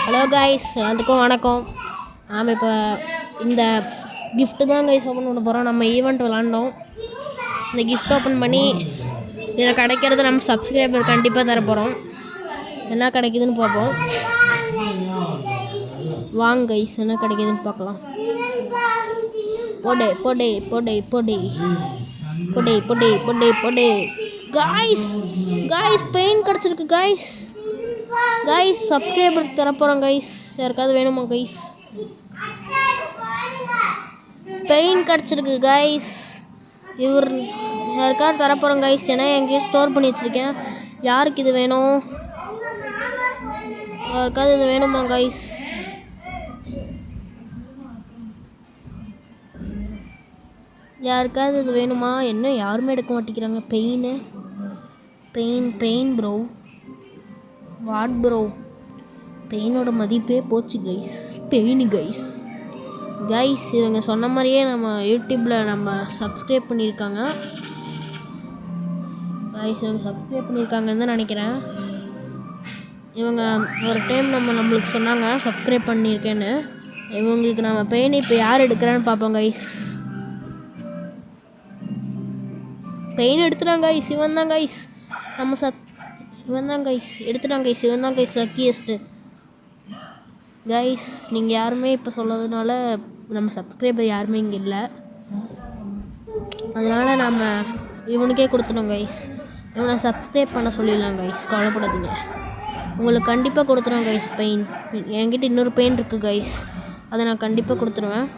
Hello guys, எல்லாத்துக்கும் வணக்கம். நாம் இப்போ இந்த கிஃப்ட்டு தான் கைஸ் ஓப்பன் பண்ண போகிறோம். நம்ம ஈவெண்ட் விளாண்டோம். இந்த கிஃப்ட் ஓப்பன் பண்ணி இதில் கிடைக்கிறது நம்ம சப்ஸ்கிரைபர் கண்டிப்பாக தர போகிறோம். என்ன கிடைக்குதுன்னு பார்ப்போம். வாங்க கைஸ், என்ன கிடைக்குதுன்னு பார்க்கலாம். போடே போடே போடே போடே போடே போடே போடே போடே காய்ஸ் காய்ஸ் பெயின் கிடச்சிருக்கு காய்ஸ். கைஸ் சப்ஸ்கிரைபர் தரப்போகிறோம் கைஸ். யாருக்காவது வேணுமா கைஸ்? பெயின் கிடச்சிருக்கு கைஸ். இவர் யாருக்காவது தரப்போகிறோம் கைஸ். ஏன்னா எங்கேயும் ஸ்டோர் பண்ணி வச்சுருக்கேன். யாருக்கு இது வேணும்? யாருக்காவது இது வேணுமா கைஸ்? யாருக்காவது இது வேணுமா? என்ன யாருமே எடுக்க மாட்டேங்கிறாங்க. பெயின் ப்ரோ. What bro? பெயினோட மதிப்பே போச்சு கைஸ். கைஸ் இவங்க சொன்ன மாதிரியே நம்ம யூடியூப்பில் நம்ம சப்ஸ்கிரைப் பண்ணியிருக்காங்க கைஸ். இவங்க சப்ஸ்கிரைப் பண்ணியிருக்காங்கன்னு தான் நினைக்கிறேன். இவங்க ஒரு டைம் நம்மளுக்கு சொன்னாங்க சப்ஸ்கிரைப் பண்ணியிருக்கேன்னு. இவங்களுக்கு நம்ம பெயின் இப்போ யார் எடுக்கிறான்னு பார்ப்போம் கைஸ். பெயின் எடுத்துட்டாங்க கைஸ். இவன் தான் கைஸ். இவன் தான் கைஸ் எடுத்துட்டாங்க கைஸ். இவன் தான் கைஸ் லக்கியஸ்ட்டு கைஸ். நீங்கள் யாருமே இப்போ சொல்லதுனால நம்ம சப்ஸ்கிரைபர் யாருமே இங்கே இல்லை. அதனால் நம்ம இவனுக்கே கொடுத்துட்டோம் கைஸ். இவனை சப்ஸ்கிரைப் பண்ண சொல்லிடலாம் கைஸ். கவலைப்படாதீங்க, உங்களுக்கு கண்டிப்பாக கொடுத்துருவேன் கைஸ். பெயின் என்கிட்ட இன்னொரு பெயின் இருக்குது கைஸ். அதை நான் கண்டிப்பாக கொடுத்துருவேன்.